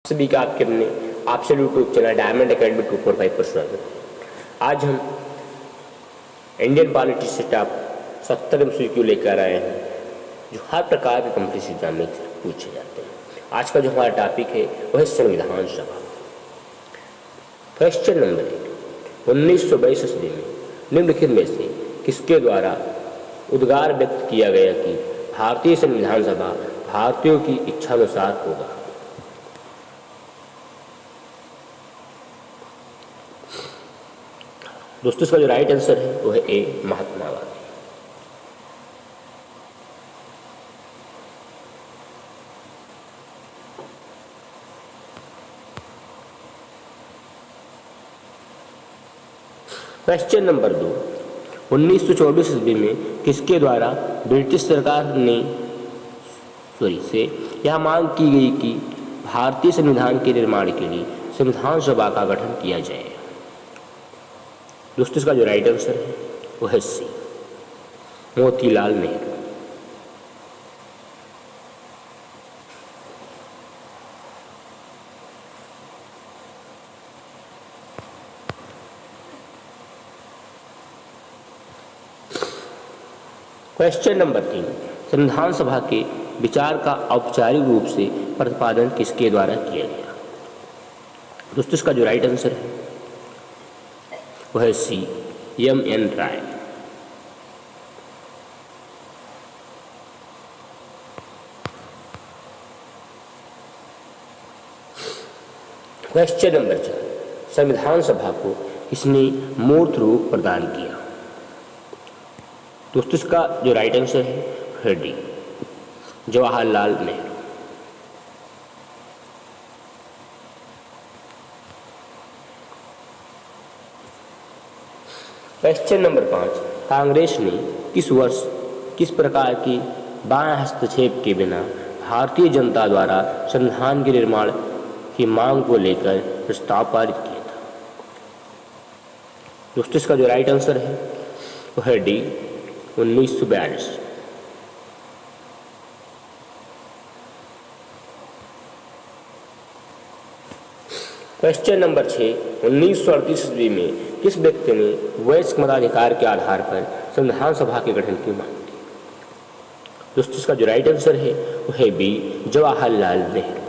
सभी का आपके अपने आपसे यूट्यूब चैनल डायमंड अकेडमी 245 पर स्वागत है। आज हम इंडियन पॉलिटी से टॉप 70 MCQ लेकर आए हैं जो हर प्रकार के कॉम्पिटिटिव एग्जाम में पूछे जाते हैं। आज का जो हमारा टॉपिक है वह है संविधान सभा। क्वेश्चन नंबर 1, 1922 ईस्वी में निम्नलिखित में से किसके द्वारा उद्गार व्यक्त किया गया कि भारतीय संविधान सभा भारतीयों की इच्छानुसार होगा? दोस्तों इसका जो राइट आंसर है वो है ए, महात्मा गांधी। क्वेश्चन नंबर 2, 1924 ईस्वी में किसके द्वारा ब्रिटिश सरकार ने से यह मांग की गई कि भारतीय संविधान के निर्माण के लिए संविधान सभा का गठन किया जाए? दोस्तों इसका जो राइट आंसर है वो है सी, मोतीलाल नेहरू। क्वेश्चन नंबर 3, संविधान सभा के विचार का औपचारिक रूप से प्रतिपादन किसके द्वारा किया गया? दोस्तों इसका जो राइट आंसर है वह है सी, M.N. राय। क्वेश्चन नंबर 4, संविधान सभा को किसने मूर्त रूप प्रदान किया? दोस्तों इसका जो राइट आंसर है D, Jawaharlal Nehru. Question number 5, Congress ने किस वर्ष किस प्रकार की बाह्य हस्तक्षेप के बिना भारतीय जनता द्वारा संविधान के निर्माण की मांग को लेकर प्रस्ताव पारित किया था? दोस्तों इसका जो राइट आंसर है वो है डी, 1942। क्वेश्चन नंबर 6, 1938 ईस्वी में किस व्यक्ति ने वैश्विक मताधिकार के आधार पर संविधान सभा के गठन की मांग की? दोस्तों इसका जो राइट आंसर है वो है b, Jawaharlal Nehru.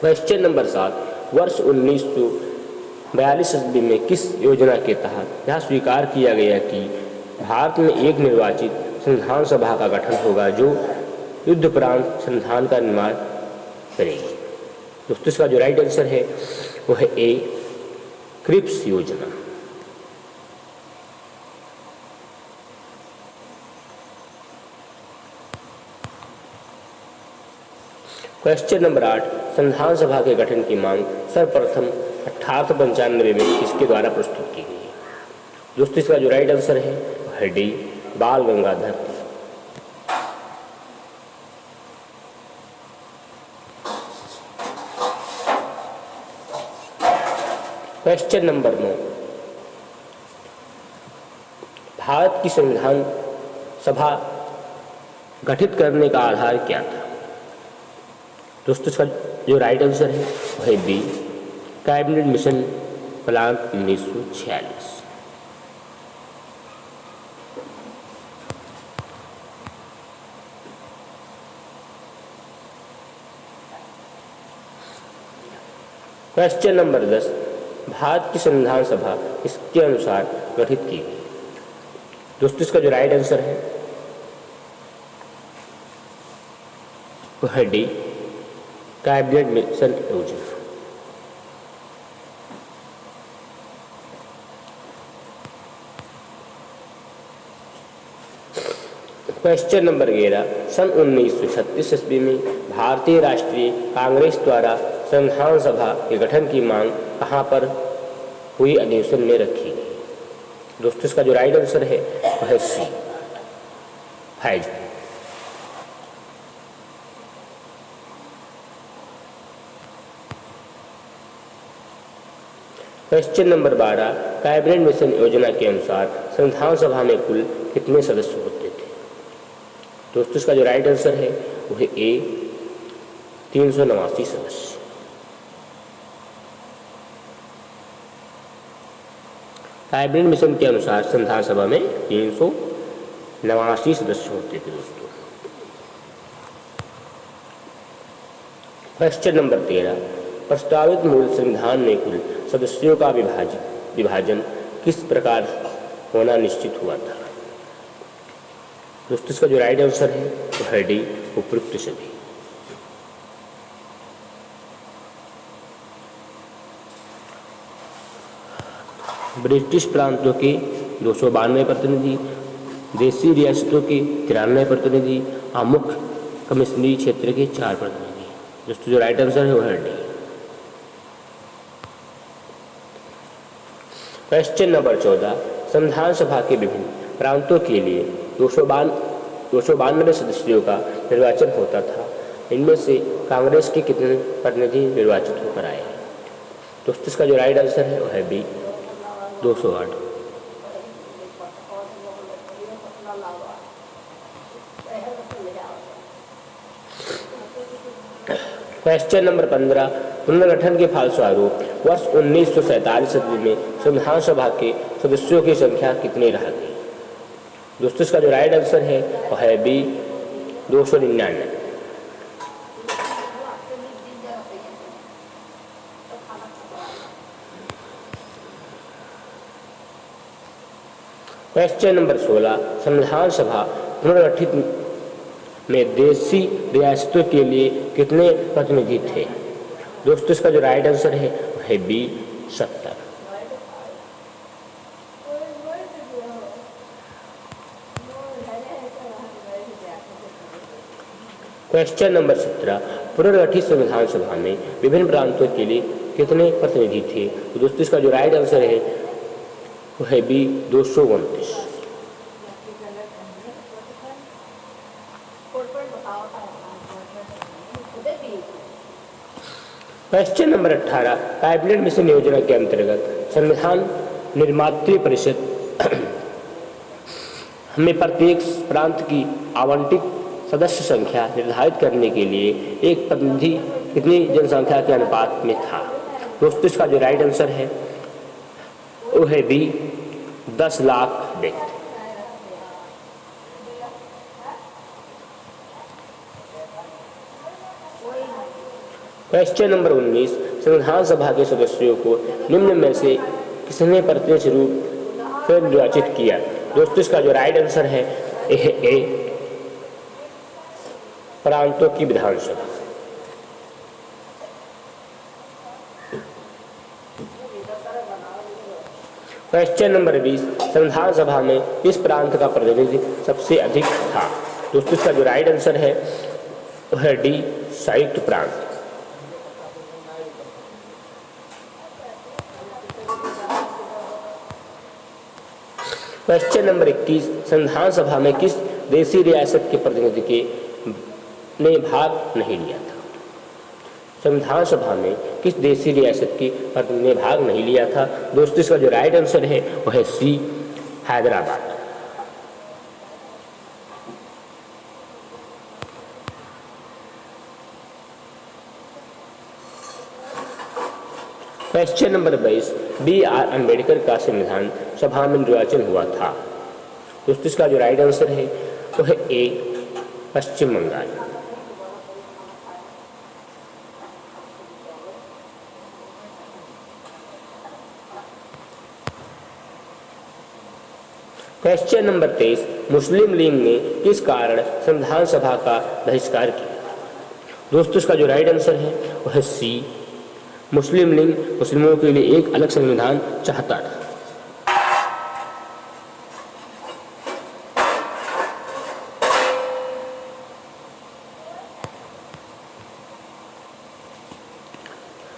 Question number 7, वर्ष 1942 ईस्वी में किस योजना के तहत यह स्वीकार किया गया कि भारत में एक निर्वाचित संविधान सभा का गठन होगा जो युद्धोपरांत संविधान का निर्माण करेगी? दोस्तों इसका जो राइट आंसर है वो है ए, क्रिप्स योजना। क्वेश्चन नंबर 8, संविधान सभा के गठन की मांग सर्वप्रथम 1895 में किसके द्वारा प्रस्तुत की गई? दोस्तों इसका जो राइट आंसर है वो है डी, बाल गंगाधर तिलक। क्वेश्चन नंबर 9, भारत की संविधान सभा गठित करने का आधार क्या था? दोस्तों इसका जो राइट आंसर है वो है b, cabinet mission plan 1946। Question number 10, Bharat की संविधान सभा इसके अनुसार गठित की गई? दोस्तों इसका जो राइट आंसर है वो है डी, कैबिनेट मिशन योजना। क्वेश्चन नंबर 11, सन 1936 ईस्वी में भारतीय राष्ट्रीय कांग्रेस द्वारा संविधान सभा के गठन की मांग कहाँ पर हुई अधिवेशन में रखी गई? दोस्तों इसका जो राइट आंसर है वह है C, Faizpur. Question number 12, cabinet mission योजना के अनुसार संविधान सभा में कुल कितने सदस्य होते थे? दोस्तों इसका जो राइट आंसर है वो है ए 389 सदस्य। कैबिनेट मिशन के अनुसार संविधान सभा में 389 सदस्य होते थे दोस्तों। क्वेश्चन नंबर 13, प्रस्तावित मूल संविधान में कुल सदस्यों का विभाजन किस प्रकार होना निश्चित हुआ था? दोस्तों इसका जो राइट आंसर है वो है डी उपयुक्त सभी। ब्रिटिश प्रांतों के 292 प्रतिनिधि, देशी रियासतों के 93 प्रतिनिधि, मुख्य कमिश्नरी क्षेत्र के 4 प्रतिनिधि। दोस्तों जो राइट आंसर है वो है डी। क्वेश्चन नंबर 14, संविधान सभा के विभिन्न प्रांतों के लिए 292 सदस्यों का निर्वाचन होता था। इनमें से कांग्रेस के कितने प्रतिनिधि निर्वाचित होकर आए? दोस्तों इसका जो राइट आंसर है वो है बी 208। क्वेश्चन नंबर 15, पुनर्गठन के फलस्वरूप वर्ष 1947 में संविधान सभा के सदस्यों की संख्या कितनी रह गई? दोस्तों इसका जो राइट आंसर है वो है बी 299। क्वेश्चन नंबर 16, संविधान सभा पुनर्गठित में देशी रियासतों के लिए कितने प्रतिनिधि थे? दोस्तों इसका जो राइट आंसर है वो है बी 70। क्वेश्चन नंबर 17, पुनर्गठित संविधान सभा में विभिन्न प्रांतों के लिए कितने प्रतिनिधि थे? तो दोस्तों इसका जो राइट आंसर है वो है b 229। Question number 18, cabinet mission योजना के अंतर्गत संविधान निर्मात्री परिषद में प्रत्येक प्रांत की आवंटित सदस्य संख्या निर्धारित करने के लिए एक प्रतिनिधि कितनी जनसंख्या के अनुपात में था? दोस्तों इसका जो राइट आंसर है वो है बी 10 लाख व्यक्ति। क्वेश्चन नंबर 19, संविधान सभा के सदस्यों को निम्न में से किसने प्रत्यक्ष रूप से निर्वाचित किया? दोस्तों इसका जो राइट आंसर है ए प्रांतों की विधानसभा। क्वेश्चन नंबर 20, संविधान सभा में किस प्रांत का प्रतिनिधि सबसे अधिक था? दोस्तों इसका जो राइट आंसर है वह है डी संयुक्त प्रांत। क्वेश्चन नंबर 21, संविधान सभा में किस देशी रियासत के प्रतिनिधि ने भाग नहीं लिया था? संविधान सभा में किस देशी रियासत के प्रतिनिधि ने भाग नहीं लिया था? दोस्तों इसका जो राइट आंसर है वह है C Hyderabad. Question number 22, B R Ambedkar का संविधान सभा में निर्वाचन हुआ था। दोस्तों इसका जो राइट आंसर है वो है ए पश्चिम बंगाल। क्वेश्चन नंबर 23, मुस्लिम लीग ने किस कारण संविधान सभा का बहिष्कार किया? दोस्तों इसका जो राइट आंसर है वो है सी मुस्लिम लीग मुस्लिमों के लिए एक अलग संविधान चाहता था।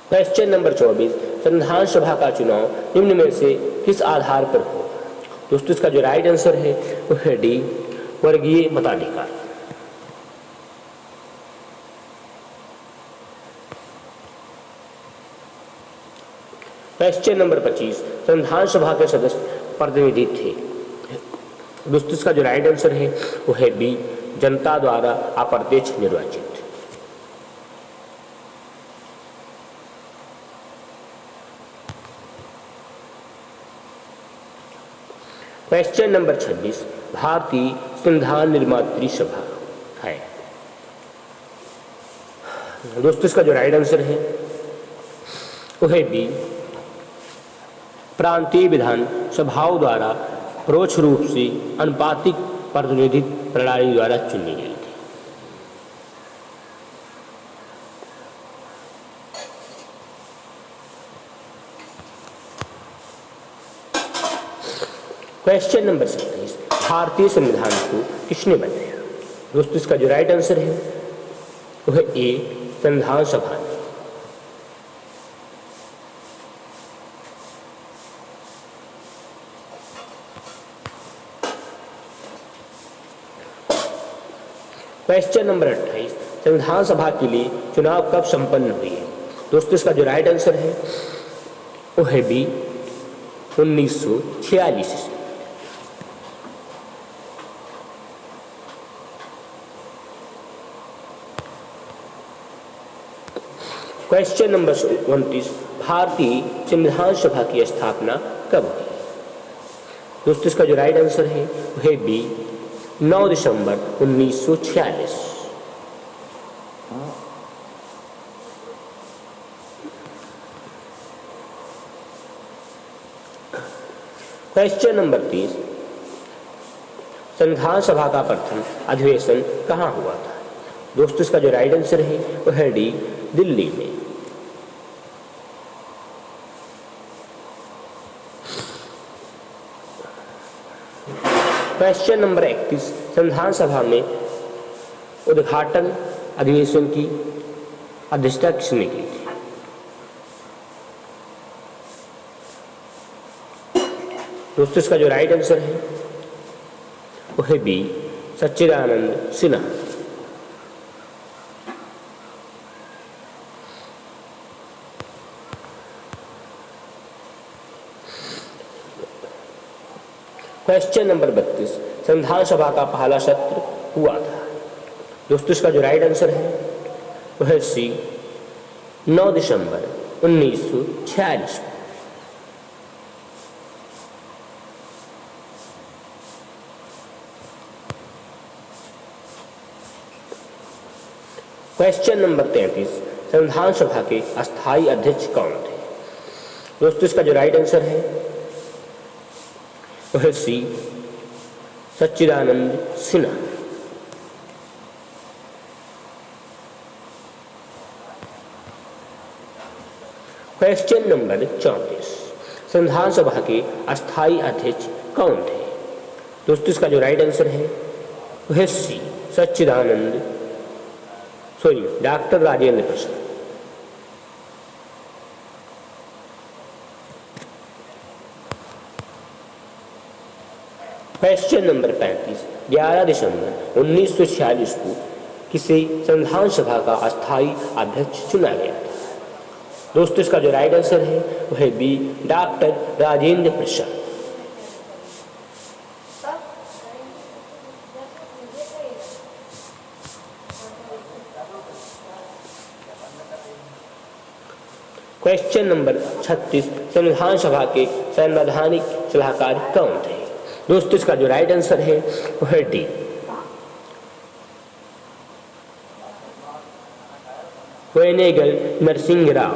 क्वेश्चन नंबर 24, संविधान सभा का चुनाव निम्न में से किस आधार पर हो? दोस्तों इसका जो राइट आंसर है वो है डी वर्गीय मताधिकार। क्वेश्चन नंबर 25, संविधान सभा के सदस्य प्रतिनिधि थे। दोस्तों इसका जो राइट आंसर है वो है बी जनता द्वारा अप्रत्यक्ष निर्वाचित। क्वेश्चन नंबर 26 भारतीय संविधान निर्मात्री सभा है। दोस्तों इसका जो राइट आंसर है वो है बी, प्रांतीय विधान सभाओं द्वारा परोक्ष रूप से अनुपातिक प्रतिनिधित्व प्रणाली द्वारा चुनी गई थी। क्वेश्चन नंबर 27 भारतीय संविधान को किसने बनाया? दोस्तों इसका जो राइट आंसर है वो है ए, संविधान सभा ने। क्वेश्चन नंबर 28 संविधान सभा के लिए चुनाव कब संपन्न हुई है? दोस्तों इसका जो राइट आंसर है वो है बी, 1946 ईस्वी। क्वेश्चन नंबर 29 भारतीय संविधान सभा की स्थापना कब हुई? दोस्तों इसका जो राइट आंसर है वो है बी, 9 दिसंबर 1946। क्वेश्चन नंबर 30 संविधान सभा का प्रथम अधिवेशन कहाँ हुआ था? दोस्तों इसका जो राइट आंसर है वो है डी, दिल्ली में। क्वेश्चन नंबर 31 संविधान सभा में उद्घाटन अधिवेशन की अध्यक्षता किसने की थी? दोस्तों इसका जो राइट आंसर है वो है बी, सच्चिदानंद सिन्हा। क्वेश्चन नंबर 32 संविधान सभा का पहला सत्र हुआ था? दोस्तों इसका जो राइट आंसर है वो है सी, 9 दिसंबर 1946। क्वेश्चन नंबर 33 संविधान सभा के अस्थायी अध्यक्ष कौन थे? दोस्तों इसका जो राइट आंसर है वो है सी, सच्चिदानंद सिन्हा। क्वेश्चन नंबर 34 संविधान सभा के अस्थायी अध्यक्ष कौन थे? दोस्तों इसका जो राइट आंसर है वो है C, doctor Rajendra Prasad. Question number 35 11 दिसंबर 1946 को किसे संविधान सभा का अस्थायी अध्यक्ष चुना गया था? दोस्तों इसका जो राइट आंसर है वो है B, doctor Rajendra Prasad. Question number 36 संविधान सभा के संवैधानिक सलाहकार कौन थे? दोस्तों इसका जो राइट आंसर है वो है D, Benegal Narasimha Rau.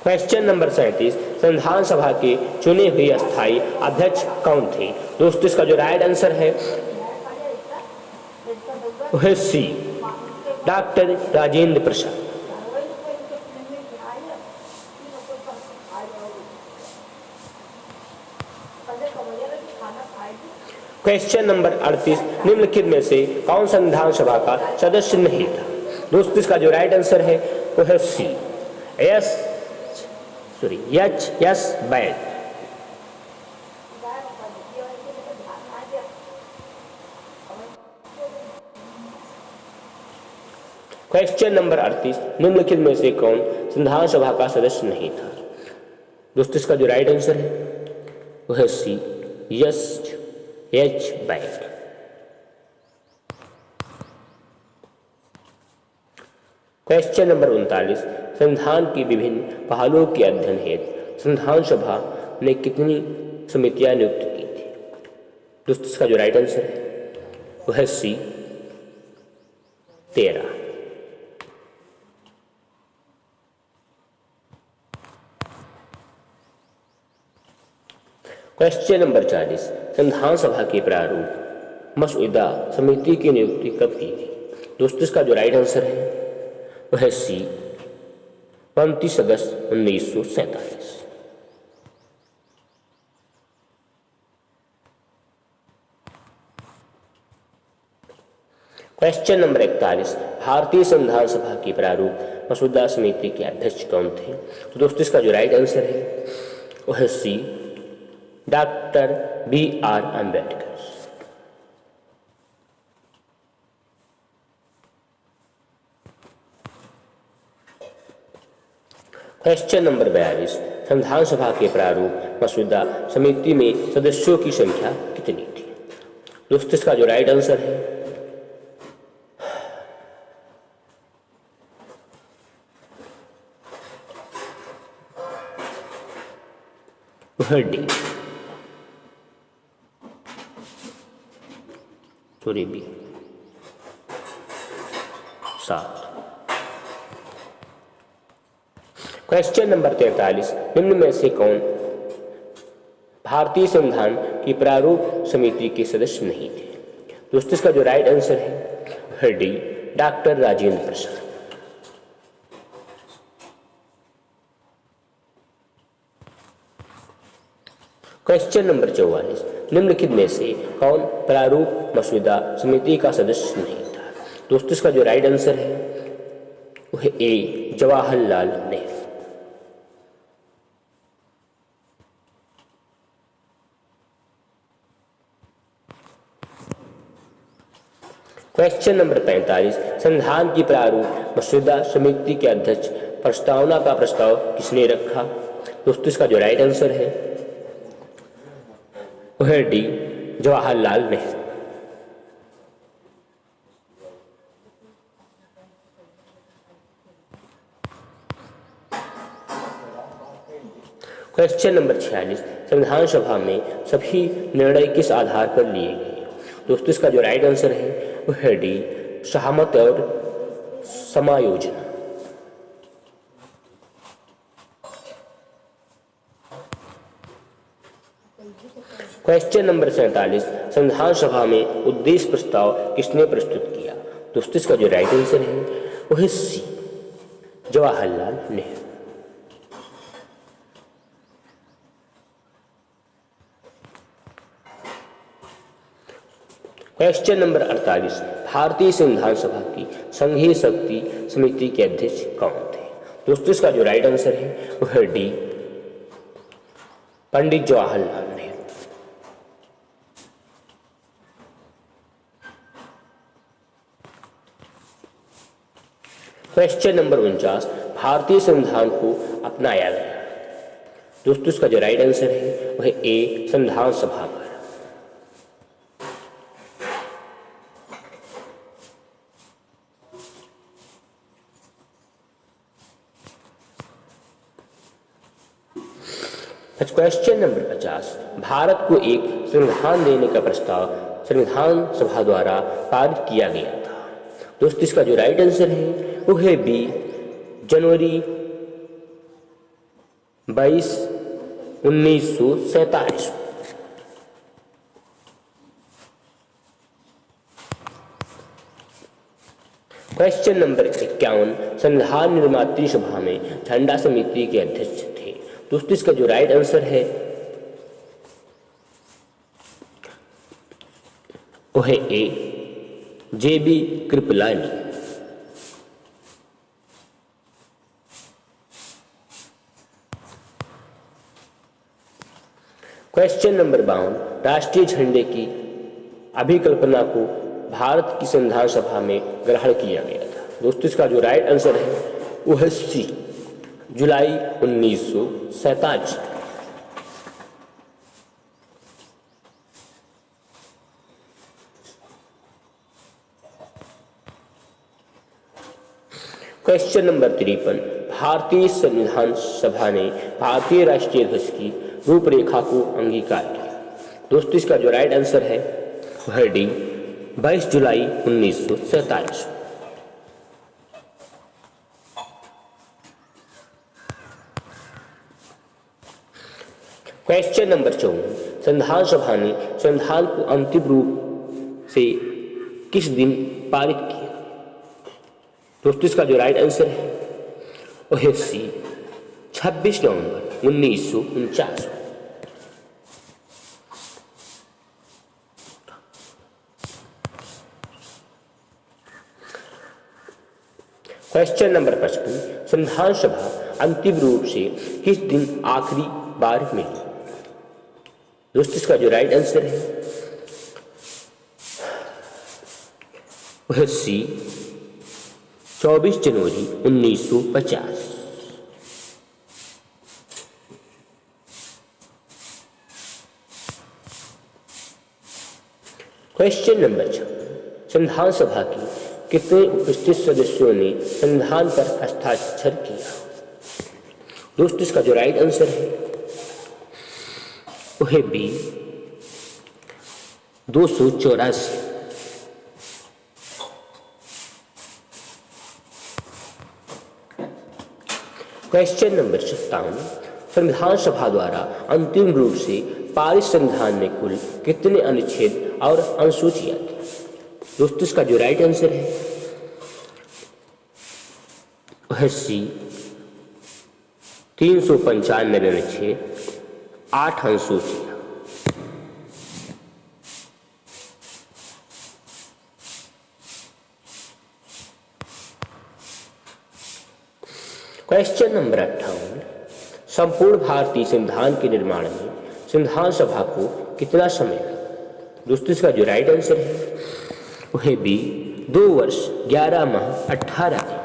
Question number 37 संविधान सभा के चुने हुए अस्थायी अध्यक्ष कौन थे? दोस्तों इसका जो राइट आंसर है वो है C, doctor Rajendra Prasad. Question number 38 निम्नलिखित में से कौन संविधान सभा का सदस्य नहीं था? दोस्तों इसका जो राइट आंसर है वो है सी, एच एस बैद। क्वेश्चन नंबर 38 निम्नलिखित में से कौन संविधान सभा का सदस्य नहीं था। दोस्तों इसका जो राइट आंसर है वो है C, S H bank. Question number 39, संविधान के विभिन्न पहलुओं के अध्ययन हेतु संविधान सभा ने कितनी समितियां नियुक्त की थी? दोस्तों इसका जो राइट आंसर है वो है सी, 13। क्वेश्चन नंबर 40, संविधान सभा के प्रारूप मसौदा समिति की नियुक्ति कब की गई? दोस्तों इसका जो राइट आंसर है वह है सी, 29 अगस्त 1947। क्वेश्चन नंबर 41, भारतीय संविधान सभा की प्रारूप मसौदा समिति के अध्यक्ष कौन थे? तो दोस्तों इसका जो राइट आंसर है वह है C, doctor B.R. Ambedkar. Question number 42, संविधान सभा के प्रारूप मसौदा समिति में सदस्यों की संख्या कितनी थी? दोस्तों इसका जो राइट आंसर है वह d, sorry b, 7। Question number 43, निम्न में से कौन भारतीय संविधान की प्रारूप समिति के सदस्य नहीं थे? दोस्तों इसका जो राइट आंसर है वह D, doctor Rajendra Prasad. Question number 44, निम्नलिखित में से कौन प्रारूप मसौदा समिति का सदस्य नहीं था? दोस्तों इसका जो राइट आंसर है वह ए, जवाहरलाल नेहरू। क्वेश्चन नंबर 45, संविधान की प्रारूप मसौदा समिति के अध्यक्ष प्रस्तावना का प्रस्ताव किसने रखा? दोस्तों इसका जो राइट आंसर है वह है D, Jawaharlal Nehru. Question number 46, संविधान सभा में सभी निर्णय किस आधार पर लिए गए? दोस्तों इसका जो राइट आंसर है वह है डी, सहमति और समायोजन। क्वेश्चन नंबर 47, संविधान सभा में उद्देश्य प्रस्ताव किसने प्रस्तुत किया? दोस्तों इसका जो राइट आंसर है वह है सी, जवाहरलाल नेहरू। क्वेश्चन नंबर 48, भारतीय संविधान सभा की संघीय शक्ति समिति के अध्यक्ष कौन थे? दोस्तों इसका जो राइट आंसर है वह है D, Pandit Jawaharlal Nehru. Question number 49, भारतीय संविधान को अपनाया गया। दोस्तों इसका जो राइट आंसर है वह ए, संविधान सभा का। क्वेश्चन नंबर 50, भारत को एक संविधान देने का प्रस्ताव संविधान सभा द्वारा पारित किया गया था। दोस्तों इसका जो राइट आंसर है वो है बी, जनवरी 22, 1947। क्वेश्चन नंबर 51, संविधान निर्मात्री सभा में झंडा समिति के अध्यक्ष थे। दोस्तों इसका जो राइट आंसर है वो है ए, JB कृपलानी। क्वेश्चन नंबर 52, राष्ट्रीय झंडे की अभिकल्पना को भारत की संविधान सभा में ग्रहण किया गया था। दोस्तों इसका जो राइट आंसर है वो है सी, जुलाई 1947। क्वेश्चन नंबर 53, भारतीय संविधान सभा ने भारतीय राष्ट्रीय ध्वज की रूपरेखा को अंगीकार किया। दोस्तों इसका जो राइट आंसर है वह डी, 22 जुलाई 1947। क्वेश्चन नंबर 54, संविधान सभा ने संविधान को अंतिम रूप से किस दिन पारित किया। दोस्तों इसका जो राइट आंसर है वह है सी, 26 नवंबर 1949। क्वेश्चन नंबर 55, संविधान सभा अंतिम रूप से किस दिन आखिरी बार मिली। दोस्तों इसका जो राइट आंसर है वह सी, 24 जनवरी 1950। क्वेश्चन नंबर 6, संविधान सभा के कितने उपस्थित सदस्यों ने संविधान पर हस्ताक्षर किया। दोस्तों इसका जो राइट आंसर है वह है बी, 284। क्वेश्चन नंबर 57, संविधान सभा द्वारा अंतिम रूप से पारित संविधान में कुल कितने अनुच्छेद और अनुसूचियां थी। दोस्तों इसका जो राइट आंसर है वह सी, 395 अनुच्छेद, 8 अनुसूचियां। क्वेश्चन नंबर 58, संपूर्ण भारतीय संविधान के निर्माण में संविधान सभा को कितना समय लगा। दोस्तों इसका जो राइट आंसर है वह है बी, 2 वर्ष 11 माह 18 दिन।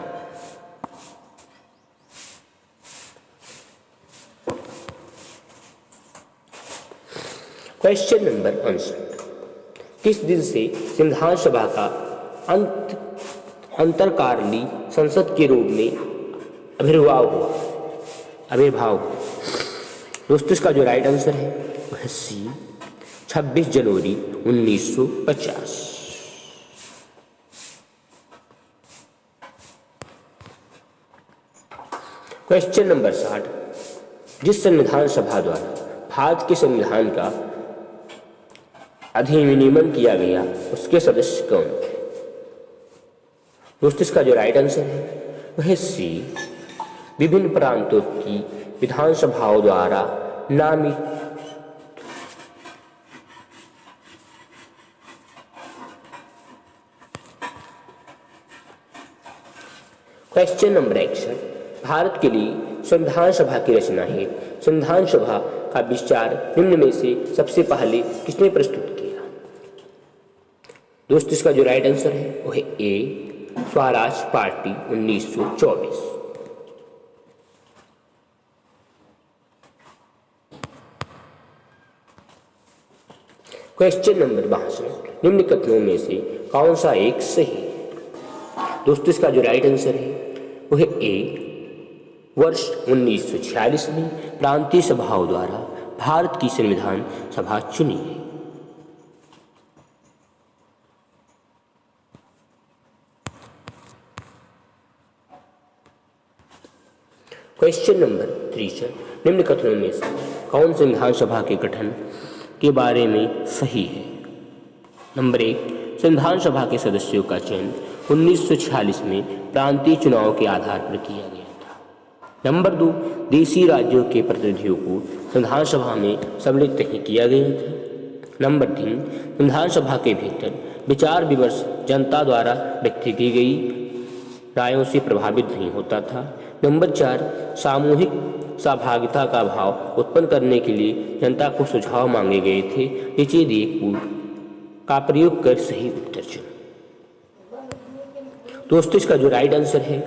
क्वेश्चन नंबर 59, किस दिन से संविधान सभा का अंतरकालीन संसद के रूप में आविर्भाव हुआ। दोस्तों इसका जो राइट आंसर है वह सी, 26 जनवरी 1950। क्वेश्चन नंबर 60, जिस संविधान सभा द्वारा भारत के संविधान का अधिनियमन किया गया उसके सदस्य कौन थे। दोस्तों इसका जो राइट आंसर है वह सी, विभिन्न प्रांतों की विधानसभाओं द्वारा नामित। क्वेश्चन नंबर 61, भारत के लिए संविधान सभा की रचना है संविधान सभा का विचार निम्न में से सबसे पहले किसने प्रस्तुत किया। दोस्तों इसका जो राइट आंसर है वह ए, स्वराज पार्टी 1924। क्वेश्चन नंबर 62, निम्न कथनों में से कौन सा एक सही है। दोस्तों इसका जो राइट आंसर है वह ए, वर्ष 1946 में प्रांतीय सभाओं द्वारा भारत की संविधान सभा चुनी है। क्वेश्चन नंबर 63, निम्न कथनों में से कौन संविधान सभा के गठन के बारे में सही है। नंबर 1, संविधान सभा के सदस्यों का चयन 1946 में प्रांतीय चुनाव के आधार पर किया गया था। नंबर 2, देशी राज्यों के प्रतिनिधियों को संविधान सभा में सम्मिलित नहीं किया गया था। नंबर 3, संविधान सभा के भीतर विचार विमर्श जनता द्वारा व्यक्त की गई रायों से प्रभावित नहीं होता था। नंबर 4, सामूहिक सहभागिता का भाव उत्पन्न करने के लिए जनता को सुझाव मांगे गए थे। नीचे दिए पूर्व का प्रयोग कर सही उत्तर चुनें। दोस्तों इसका जो राइट आंसर है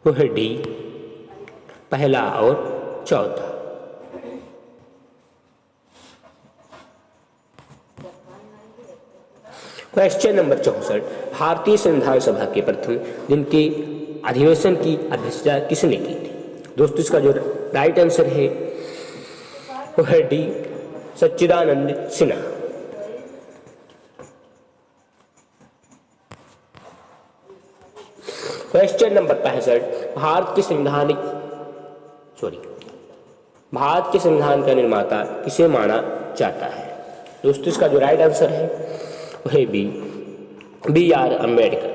वो है डी, पहला और चौथा। क्वेश्चन नंबर 64, भारतीय संविधान सभा के प्रथम दिन के अधिवेशन की अध्यक्षता किसने की थी? दोस्तों इसका जो राइट आंसर है वो है डी, सच्चिदानंद सिन्हा। क्वेश्चन नंबर 65, भारत के संविधान का निर्माता किसे माना जाता है? दोस्तों इसका जो राइट आंसर है वो है B R Ambedkar.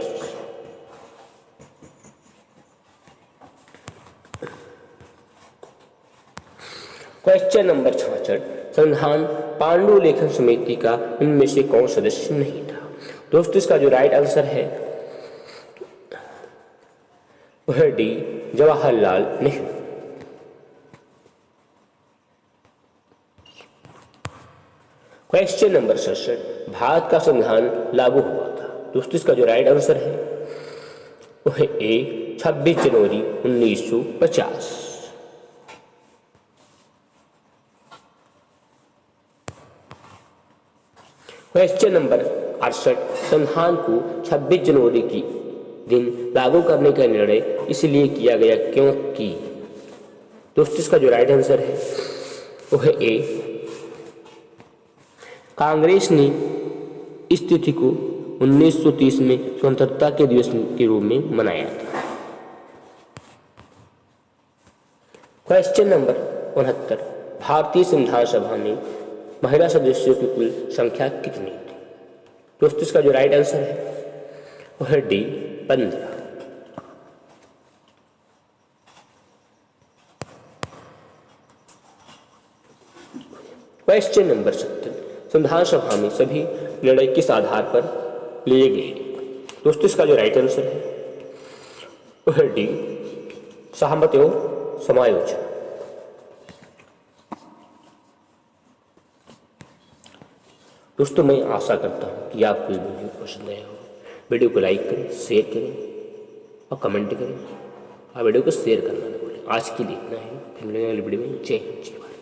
Question number 66, संविधान पांडुलिखन समिति का इनमें से कौन सदस्य नहीं था? दोस्तों इसका जो राइट आंसर है वह है D, Jawaharlal Nehru. Question number 67, Bharat का संविधान लागू हुआ था? दोस्तों इसका जो राइट आंसर है वह है ए, 26 जनवरी 1950। क्वेश्चन नंबर 68, संविधान को 26 जनवरी की दिन लागू करने का निर्णय इसलिए किया गया क्योंकि? दोस्तों इसका जो राइट आंसर है वो है ए, कांग्रेस ने इस तिथि को 1930 में स्वतंत्रता के दिवस के रूप में मनाया था। क्वेश्चन नंबर 69, भारतीय संविधान सभा में महिला सदस्यों की कुल संख्या कितनी थी? दोस्तों इसका जो राइट आंसर है वो है डी, 15। क्वेश्चन नंबर 70, संविधान सभा में सभी निर्णय किस आधार पर लिए गए? दोस्तों इसका जो राइट आंसर है वो है डी, सहमति और समायोजन। दोस्तों मैं आशा करता हूँ कि आपको ये वीडियो पसंद आया हो। वीडियो को लाइक करें, शेयर करें और कमेंट करें और वीडियो को शेयर करना ना भूलें। आज के लिए इतना है, फिर मिलेंगे अगली वीडियो में। जय हिंद, जय भारत।